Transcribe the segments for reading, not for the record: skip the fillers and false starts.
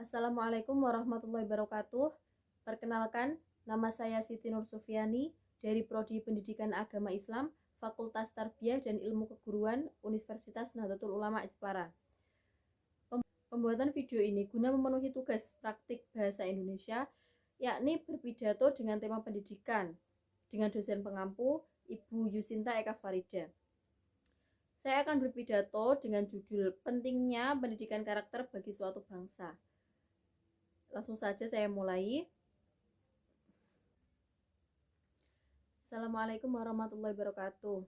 Assalamualaikum warahmatullahi wabarakatuh. Perkenalkan, nama saya Siti Nur Sufiani dari Prodi Pendidikan Agama Islam, Fakultas Tarbiyah dan Ilmu Keguruan, Universitas Nahdlatul Ulama Jepara. Pembuatan video ini guna memenuhi tugas praktik bahasa Indonesia, yakni berpidato dengan tema pendidikan, dengan dosen pengampu Ibu Yusinta Eka Farida. Saya akan berpidato dengan judul Pentingnya Pendidikan Karakter bagi Suatu Bangsa. Langsung saja saya mulai. Assalamualaikum warahmatullahi wabarakatuh.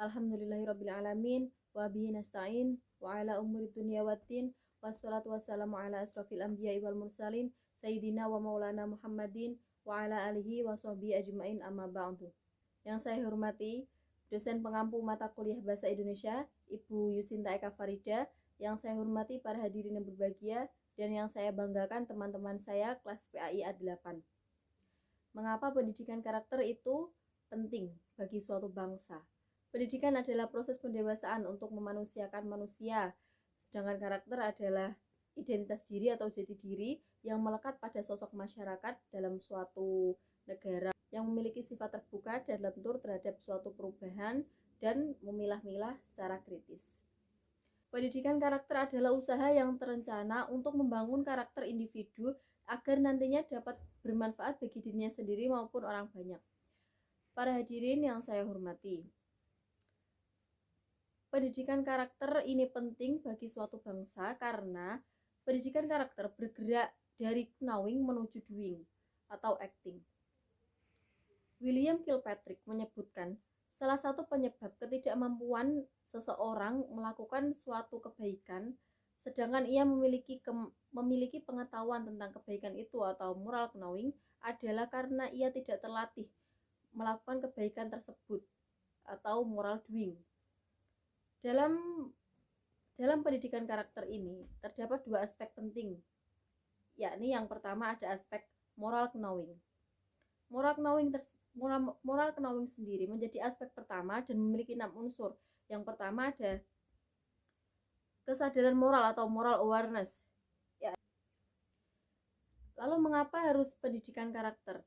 Alhamdulillahirrabbilalamin. Wa bihi nasta'in. Wa ala umuri dunia waddin. Wassalatu wassalamu ala asrafil anbiya wal mursalin. Sayyidina wa maulana Muhammadin. Wa ala alihi wa sahbihi ajma'in amma ba'du. Yang saya hormati dosen pengampu mata kuliah Bahasa Indonesia Ibu Yusinta Eka Farida. Yang saya hormati para hadirin yang berbahagia, dan yang saya banggakan teman-teman saya kelas PAI A8. Mengapa pendidikan karakter itu penting bagi suatu bangsa? Pendidikan adalah proses pendewasaan untuk memanusiakan manusia, sedangkan karakter adalah identitas diri atau jati diri yang melekat pada sosok masyarakat dalam suatu negara yang memiliki sifat terbuka dan lentur terhadap suatu perubahan dan memilah-milah secara kritis. Pendidikan karakter adalah usaha yang terencana untuk membangun karakter individu agar nantinya dapat bermanfaat bagi dirinya sendiri maupun orang banyak. Para hadirin yang saya hormati, pendidikan karakter ini penting bagi suatu bangsa karena pendidikan karakter bergerak dari knowing menuju doing atau acting. William Kilpatrick menyebutkan, salah satu penyebab ketidakmampuan seseorang melakukan suatu kebaikan, sedangkan ia memiliki pengetahuan tentang kebaikan itu atau moral knowing, adalah karena ia tidak terlatih melakukan kebaikan tersebut atau moral doing. Dalam pendidikan karakter ini terdapat dua aspek penting, yakni yang pertama ada aspek moral knowing. Moral knowing sendiri menjadi aspek pertama dan memiliki 6 unsur. Yang pertama ada kesadaran moral atau moral awareness. Lalu mengapa harus pendidikan karakter?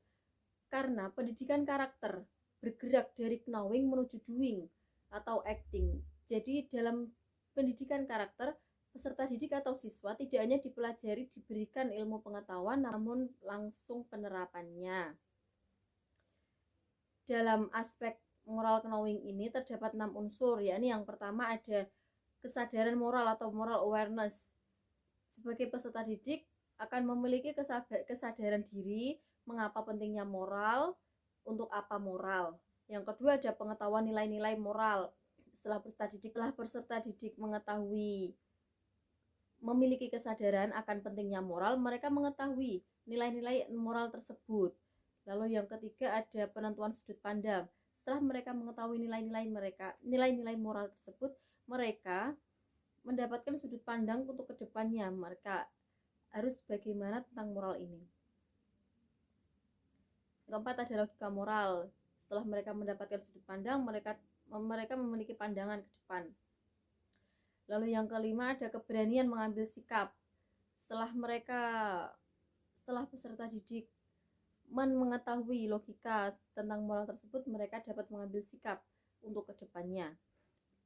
Karena pendidikan karakter bergerak dari knowing menuju doing atau acting. Jadi dalam pendidikan karakter, peserta didik atau siswa tidak hanya diberikan ilmu pengetahuan, namun langsung penerapannya. Dalam aspek moral knowing ini terdapat 6 unsur, yakni yang pertama ada kesadaran moral atau moral awareness. Sebagai peserta didik akan memiliki kesadaran diri mengapa pentingnya moral, untuk apa moral. Yang kedua ada pengetahuan nilai-nilai moral. Setelah peserta didik mengetahui, memiliki kesadaran akan pentingnya moral, mereka mengetahui nilai-nilai moral tersebut. Lalu yang ketiga ada penentuan sudut pandang. Setelah mereka mengetahui nilai-nilai moral tersebut, mereka mendapatkan sudut pandang untuk kedepannya. Mereka harus bagaimana tentang moral ini. Keempat ada logika moral. Setelah mereka mendapatkan sudut pandang, mereka memiliki pandangan ke depan. Lalu yang kelima ada keberanian mengambil sikap. Setelah peserta didik mengetahui logika tentang moral tersebut, mereka dapat mengambil sikap untuk kedepannya.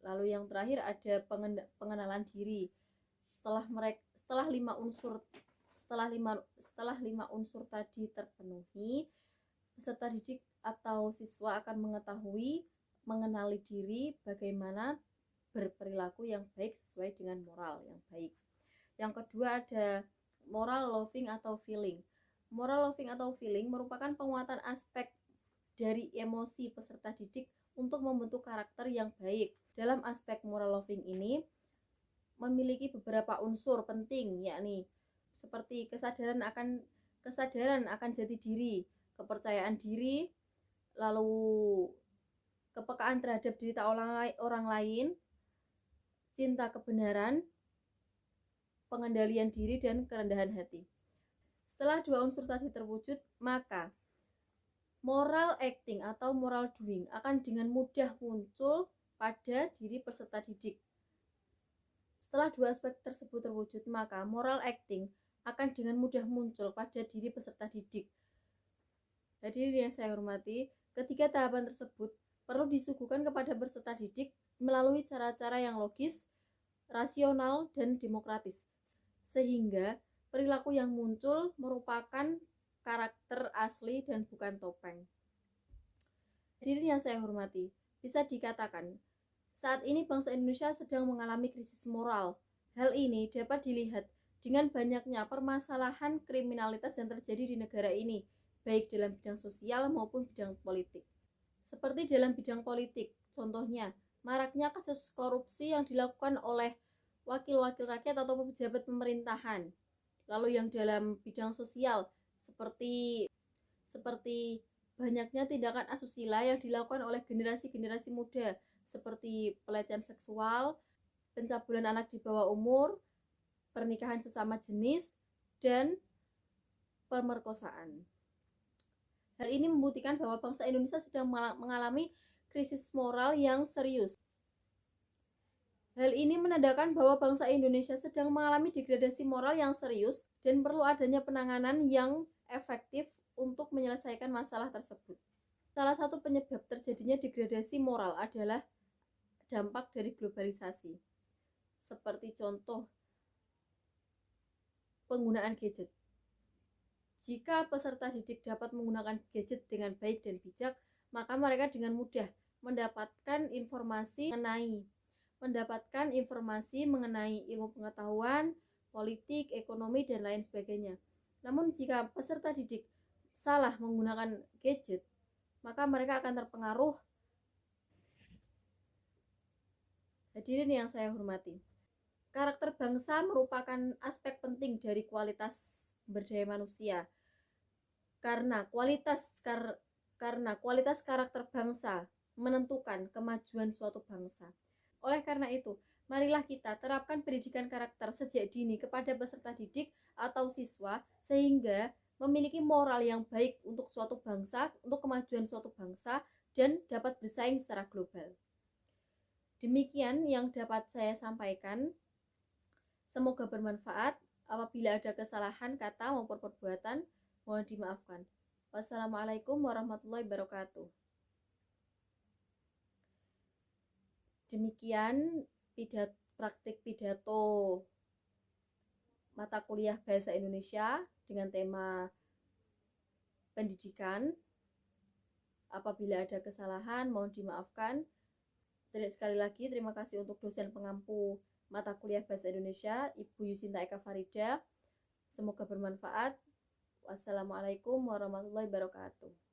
Lalu yang terakhir ada pengenalan diri. Setelah lima unsur tadi terpenuhi, peserta didik atau siswa akan mengenali diri, bagaimana berperilaku yang baik sesuai dengan moral yang baik. Yang kedua ada moral loving atau feeling. Moral loving atau feeling merupakan penguatan aspek dari emosi peserta didik untuk membentuk karakter yang baik. Dalam aspek moral loving ini memiliki beberapa unsur penting, yakni seperti kesadaran akan jati diri, kepercayaan diri, lalu kepekaan terhadap derita orang lain, cinta kebenaran, pengendalian diri, dan kerendahan hati. Setelah dua unsur tadi terwujud, maka moral acting atau moral doing akan dengan mudah muncul pada diri peserta didik. Setelah dua aspek tersebut terwujud, maka moral acting akan dengan mudah muncul pada diri peserta didik. Hadirin yang saya hormati, ketiga tahapan tersebut perlu disuguhkan kepada peserta didik melalui cara-cara yang logis, rasional, dan demokratis, sehingga perilaku yang muncul merupakan karakter asli dan bukan topeng. Hadirin yang saya hormati, bisa dikatakan saat ini bangsa Indonesia sedang mengalami krisis moral. Hal ini dapat dilihat dengan banyaknya permasalahan kriminalitas yang terjadi di negara ini, baik dalam bidang sosial maupun bidang politik. Seperti dalam bidang politik, contohnya maraknya kasus korupsi yang dilakukan oleh wakil-wakil rakyat atau pejabat pemerintahan. Lalu yang dalam bidang sosial, seperti banyaknya tindakan asusila yang dilakukan oleh generasi-generasi muda, seperti pelecehan seksual, pencabulan anak di bawah umur, pernikahan sesama jenis, dan pemerkosaan. Hal ini membuktikan bahwa bangsa Indonesia sedang mengalami krisis moral yang serius. Hal ini menandakan bahwa bangsa Indonesia sedang mengalami degradasi moral yang serius dan perlu adanya penanganan yang efektif untuk menyelesaikan masalah tersebut. Salah satu penyebab terjadinya degradasi moral adalah dampak dari globalisasi. Seperti contoh penggunaan gadget. Jika peserta didik dapat menggunakan gadget dengan baik dan bijak, maka mereka dengan mudah mendapatkan informasi mengenai ilmu pengetahuan, politik, ekonomi, dan lain sebagainya. Namun jika peserta didik salah menggunakan gadget, maka mereka akan terpengaruh. Hadirin yang saya hormati, karakter bangsa merupakan aspek penting dari kualitas sumber daya manusia. Karena kualitas karakter bangsa menentukan kemajuan suatu bangsa. Oleh karena itu, marilah kita terapkan pendidikan karakter sejak dini kepada peserta didik atau siswa, sehingga memiliki moral yang baik untuk suatu bangsa, untuk kemajuan suatu bangsa, dan dapat bersaing secara global. Demikian yang dapat saya sampaikan. Semoga bermanfaat. Apabila ada kesalahan kata maupun perbuatan, mohon dimaafkan. Wassalamualaikum warahmatullahi wabarakatuh. Demikian praktik pidato mata kuliah Bahasa Indonesia dengan tema pendidikan. Apabila ada kesalahan, mohon dimaafkan. Dan sekali lagi, terima kasih untuk dosen pengampu mata kuliah Bahasa Indonesia, Ibu Yusinta Eka Farida. Semoga bermanfaat. Wassalamualaikum warahmatullahi wabarakatuh.